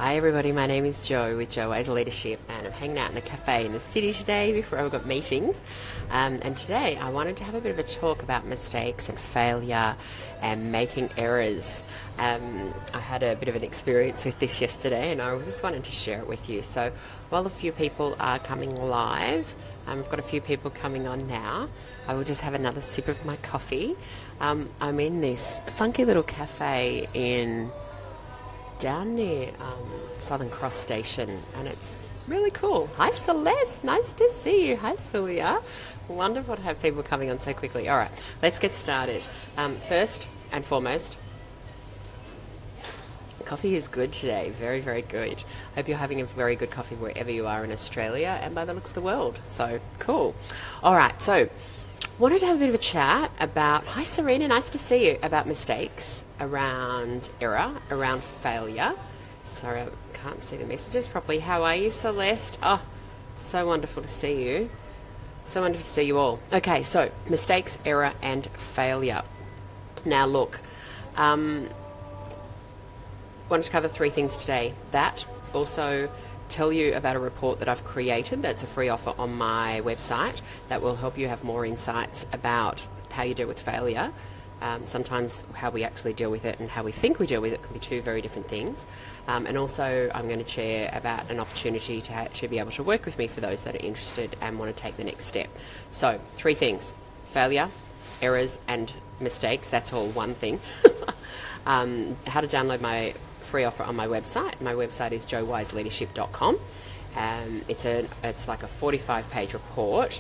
Hi everybody, my name is Jo with Jo Ways Leadership, and I'm hanging out in a cafe in the city today before I've got meetings. And today I wanted to have a bit of a talk about mistakes and failure and making errors. I had a bit of an experience with this yesterday and I just wanted to share it with you. So while a few people are coming live, I've got a few people coming on now. I will just have another sip of my coffee. I'm in this funky little cafe down near Southern Cross Station, and it's really cool. Hi Celeste, nice to see you. Hi Sylvia. Wonderful to have people coming on so quickly. All right, let's get started. First and foremost, coffee is good today, very, very good. Hope you're having a very good coffee wherever you are in Australia and by the looks of the world. So cool. All right, so wanted to have a bit of a chat about, hi Serena, nice to see you, about mistakes, around error, around failure. Sorry, I can't see the messages properly. How are you, Celeste? Oh, so wonderful to see you. So wonderful to see you all. Okay, so mistakes, error, and failure. Now look, wanted to cover three things today. That, also tell you about a report that I've created that's a free offer on my website that will help you have more insights about how you deal with failure. Sometimes how we actually deal with it and how we think we deal with it can be two very different things. And also I'm going to share about an opportunity to actually be able to work with me for those that are interested and want to take the next step. So three things: failure, errors, and mistakes. That's all one thing. How to download my free offer on my website. My website is jowiseleadership.com. It's like a 45-page report,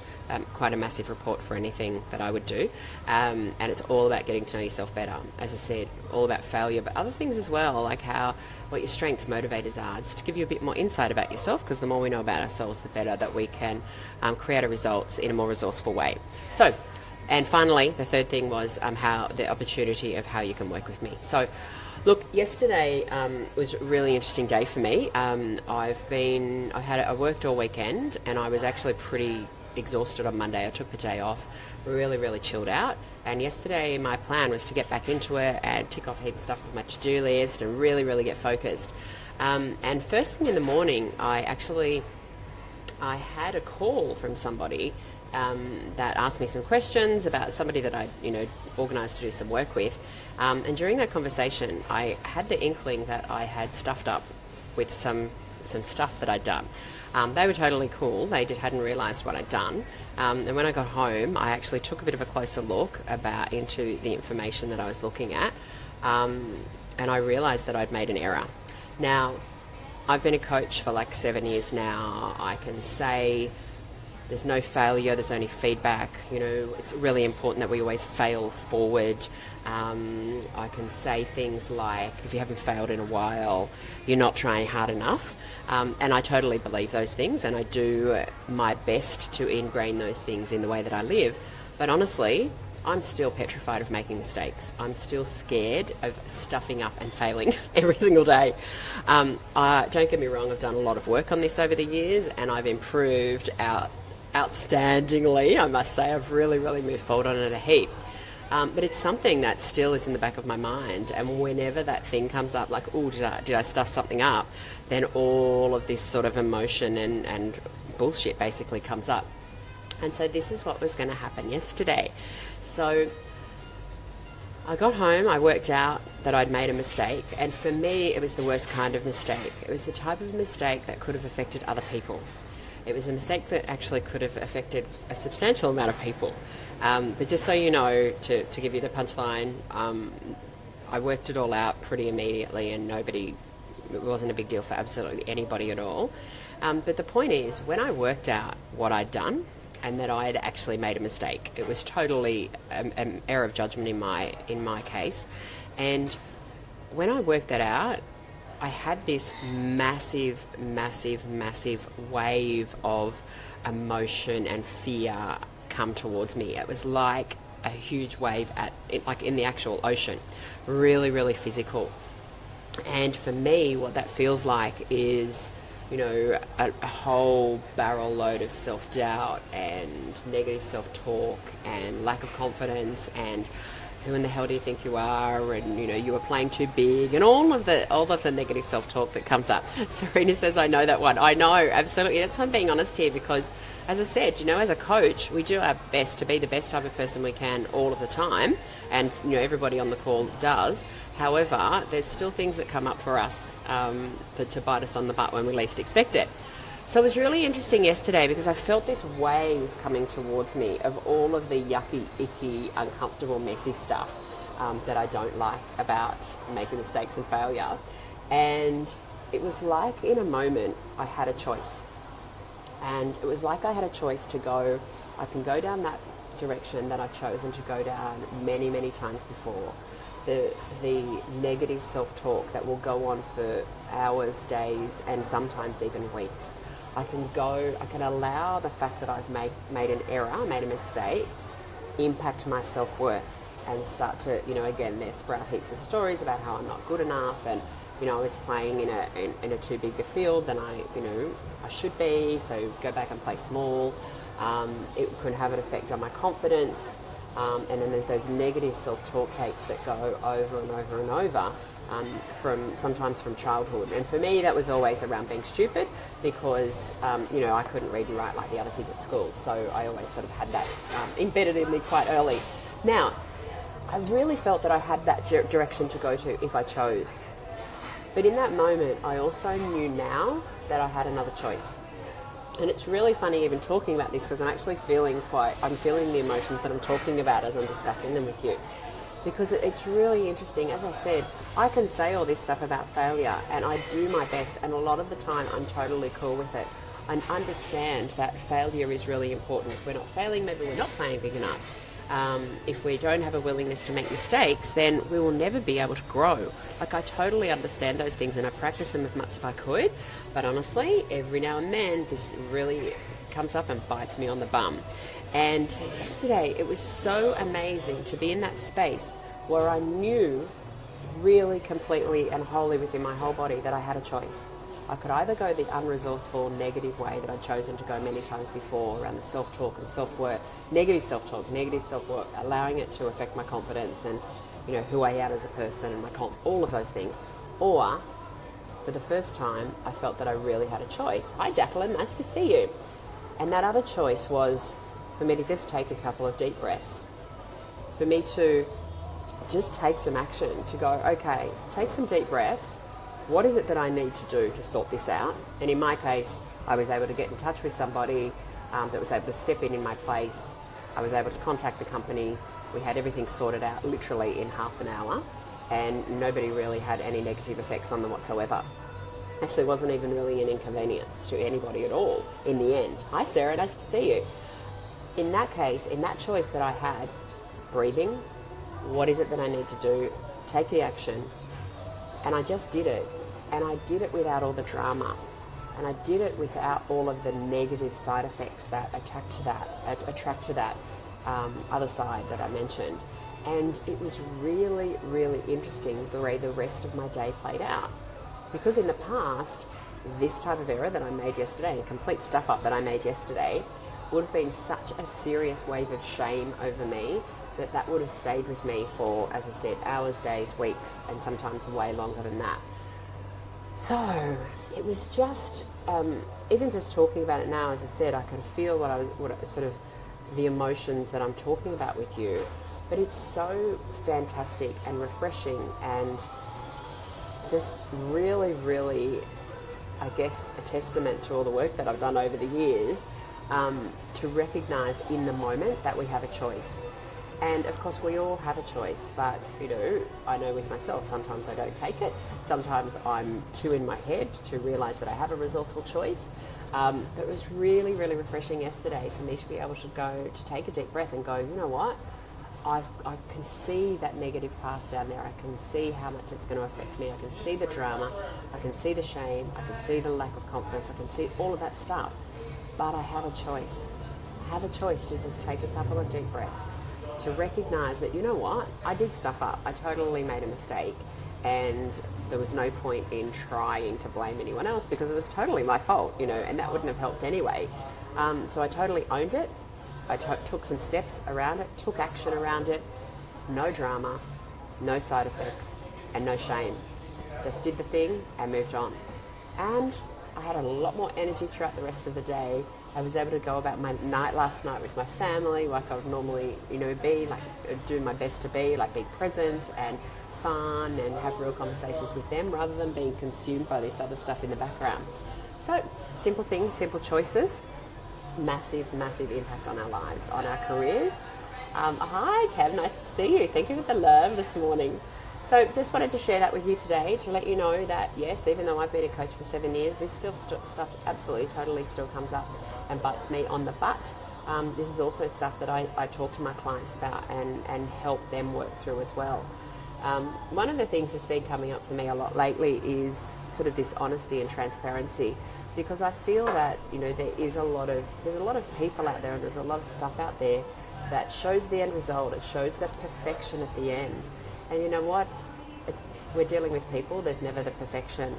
quite a massive report for anything that I would do, and it's all about getting to know yourself better. As I said, all about failure, but other things as well, like what your strengths, motivators are. It's to give you a bit more insight about yourself, because the more we know about ourselves, the better that we can create our results in a more resourceful way. So, and finally, the third thing was how the opportunity of how you can work with me. So, look, yesterday was a really interesting day for me. I worked all weekend and I was actually pretty exhausted on Monday. I took the day off, really, really chilled out. And yesterday my plan was to get back into it and tick off heaps of stuff with my to-do list and really, really get focused. And first thing in the morning, I had a call from somebody that asked me some questions about somebody that I, organised to do some work with. And during that conversation, I had the inkling that I had stuffed up with some stuff that I'd done. They were totally cool. They hadn't realised what I'd done. And when I got home, I actually took a bit of a closer look into the information that I was looking at. And I realised that I'd made an error. Now, I've been a coach for like 7 years now. I can say there's no failure, there's only feedback. It's really important that we always fail forward. I can say things like, if you haven't failed in a while, you're not trying hard enough. And I totally believe those things, and I do my best to ingrain those things in the way that I live. But honestly, I'm still petrified of making mistakes. I'm still scared of stuffing up and failing every single day. Don't get me wrong, I've done a lot of work on this over the years, and I've improved outstandingly. I must say, I've really, really moved forward on it a heap. But it's something that still is in the back of my mind, and whenever that thing comes up, like, oh, did I stuff something up, then all of this sort of emotion and bullshit basically comes up. And so this is what was going to happen yesterday. So I got home, I worked out that I'd made a mistake, and for me it was the worst kind of mistake. It was the type of mistake that could have affected other people. It was a mistake that actually could have affected a substantial amount of people. But just so you know, to give you the punchline, I worked it all out pretty immediately, and it wasn't a big deal for absolutely anybody at all. But the point is, when I worked out what I'd done and that I had actually made a mistake, it was totally an error of judgment in my case. And when I worked that out, I had this massive, massive, massive wave of emotion and fear come towards me. It was like a huge wave in the actual ocean, really, really physical. And for me, what that feels like is, a whole barrel load of self-doubt and negative self-talk and lack of confidence and who in the hell do you think you are, and you know, you were playing too big, and all of the negative self-talk that comes up. Serena says, I know that one. I know, absolutely. That's why I'm being honest here, because as I said, you know, as a coach, we do our best to be the best type of person we can all of the time, and you know, everybody on the call does. However, there's still things that come up for us to bite us on the butt when we least expect it. So it was really interesting yesterday because I felt this wave coming towards me of all of the yucky, icky, uncomfortable, messy stuff that I don't like about making mistakes and failure. And it was like in a moment I had a choice. And it was like I had a choice to go, I can go down that direction that I've chosen to go down many, many times before. The negative self-talk that will go on for hours, days, and sometimes even weeks. I can allow the fact that I've made an error, made a mistake, impact my self-worth, and start to, you know, again, there sprout heaps of stories about how I'm not good enough, and, you know, I was playing in a too big a field than I should be, so go back and play small. It could have an effect on my confidence, and then there's those negative self-talk tapes that go over and over and over. Sometimes from childhood, and for me that was always around being stupid because you know, I couldn't read and write like the other kids at school, so I always sort of had that embedded in me quite early. Now, I really felt that I had that direction to go to if I chose, but in that moment I also knew now that I had another choice. And it's really funny even talking about this because I'm actually feeling the emotions that I'm talking about as I'm discussing them with you. Because it's really interesting. As I said, I can say all this stuff about failure and I do my best, and a lot of the time I'm totally cool with it. I understand that failure is really important. If we're not failing, maybe we're not playing big enough. If we don't have a willingness to make mistakes, then we will never be able to grow. Like, I totally understand those things and I practice them as much as I could, but honestly, every now and then this really comes up and bites me on the bum. And yesterday, it was so amazing to be in that space where I knew really completely and wholly within my whole body that I had a choice. I could either go the unresourceful, negative way that I'd chosen to go many times before around the self-talk and self-work, negative self-talk, negative self-work, allowing it to affect my confidence and, you know, who I am as a person and all of those things. Or, for the first time, I felt that I really had a choice. Hi, Jacqueline, nice to see you. And that other choice was for me to just take a couple of deep breaths, for me to just take some action, to go, okay, take some deep breaths. What is it that I need to do to sort this out? And in my case, I was able to get in touch with somebody that was able to step in my place. I was able to contact the company. We had everything sorted out literally in half an hour, and nobody really had any negative effects on them whatsoever. Actually, wasn't even really an inconvenience to anybody at all in the end. Hi, Sarah, nice to see you. In that case, in that choice that I had, breathing, what is it that I need to do, take the action, and I just did it. And I did it without all the drama. And I did it without all of the negative side effects that attract to that other side that I mentioned. And it was really, really interesting the way the rest of my day played out. Because in the past, this type of error that I made yesterday, a complete stuff up that I made yesterday, would have been such a serious wave of shame over me that would have stayed with me for, as I said, hours, days, weeks, and sometimes way longer than that. So it was just, even just talking about it now, as I said, I can feel the emotions that I'm talking about with you. But it's so fantastic and refreshing and just really, really, I guess, a testament to all the work that I've done over the years, to recognise in the moment that we have a choice. And of course we all have a choice, but you know, I know with myself, sometimes I don't take it. Sometimes I'm too in my head to realise that I have a resourceful choice. But it was really, really refreshing yesterday for me to be able to take a deep breath and go, you know what? I can see that negative path down there. I can see how much it's going to affect me. I can see the drama. I can see the shame. I can see the lack of confidence. I can see all of that stuff. But I have a choice. I have a choice to just take a couple of deep breaths, to recognise that, you know what, I did stuff up. I totally made a mistake, and there was no point in trying to blame anyone else because it was totally my fault, you know, and that wouldn't have helped anyway. So I totally owned it. I took some steps around it, took action around it, no drama, no side effects, and no shame. Just did the thing and moved on. And I had a lot more energy throughout the rest of the day. I was able to go about my night last night with my family like I would normally, be, like do my best to be, like be present and fun and have real conversations with them rather than being consumed by this other stuff in the background. So simple things, simple choices, massive, massive impact on our lives, on our careers. Hi Kev, nice to see you. Thank you for the love this morning. So just wanted to share that with you today to let you know that yes, even though I've been a coach for 7 years, this still stuff absolutely totally still comes up and bites me on the butt. This is also stuff that I talk to my clients about and help them work through as well. One of the things that's been coming up for me a lot lately is sort of this honesty and transparency, because I feel that there's a lot of people out there and there's a lot of stuff out there that shows the end result. It shows the perfection at the end. And you know what? We're dealing with people. There's never the perfection,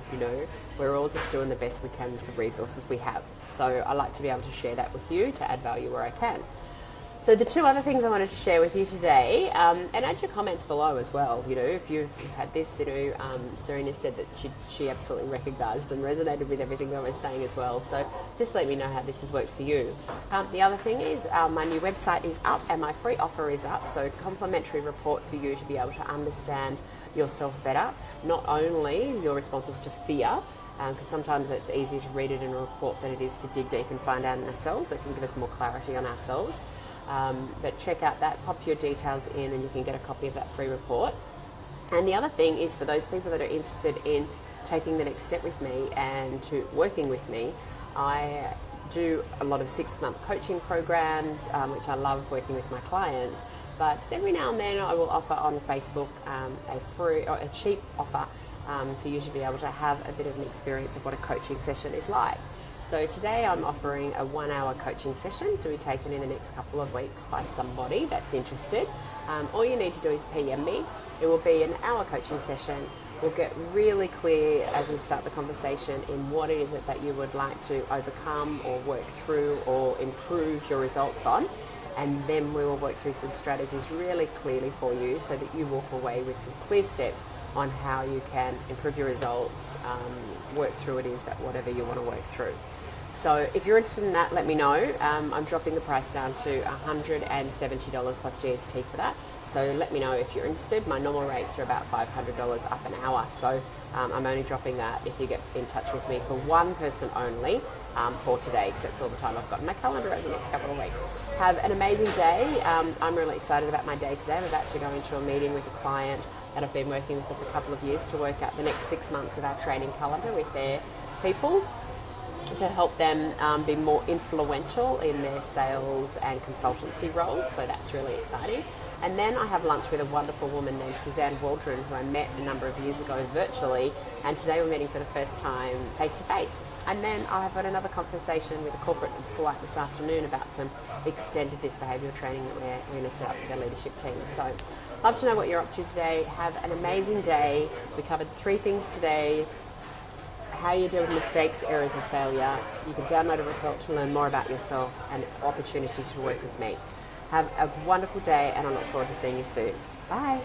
We're all just doing the best we can with the resources we have. So I like to be able to share that with you to add value where I can. So the two other things I wanted to share with you today, and add your comments below as well. If you've had this, Serena said that she absolutely recognised and resonated with everything I was saying as well. So just let me know how this has worked for you. The other thing is my new website is up and my free offer is up. So complimentary report for you to be able to understand yourself better. Not only your responses to fear, because sometimes it's easier to read it in a report than it is to dig deep and find out in ourselves. It can give us more clarity on ourselves. But check out that, pop your details in and you can get a copy of that free report. And the other thing is for those people that are interested in taking the next step with me and to working with me, I do a lot of 6-month coaching programs, which I love working with my clients. But every now and then I will offer on Facebook a free or a cheap offer for you to be able to have a bit of an experience of what a coaching session is like. So today I'm offering a 1-hour coaching session to be taken in the next couple of weeks by somebody that's interested. All you need to do is PM me. It will be an hour coaching session. We'll get really clear as we start the conversation in what it is that you would like to overcome or work through or improve your results on. And then we will work through some strategies really clearly for you so that you walk away with some clear steps on how you can improve your results, work through it is that whatever you want to work through. So if you're interested in that, let me know. I'm dropping the price down to $170 plus GST for that. So let me know if you're interested. My normal rates are about $500 up an hour. So I'm only dropping that if you get in touch with me for one person only for today, because that's all the time I've got in my calendar over the next couple of weeks. Have an amazing day. I'm really excited about my day today. I'm about to go into a meeting with a client that I've been working with for a couple of years to work out the next 6 months of our training calendar with their people to help them be more influential in their sales and consultancy roles. So that's really exciting. And then I have lunch with a wonderful woman named Suzanne Waldron, who I met a number of years ago virtually, and today we're meeting for the first time face to face. And then I've got another conversation with a corporate employee this afternoon about some extended disc behavioural training that we're going to set up for their leadership team. So love to know what you're up to today. Have an amazing day. We covered 3 things today: how you deal with mistakes, errors and failure. You can download a report to learn more about yourself and opportunity to work with me. Have a wonderful day and I look forward to seeing you soon. Bye.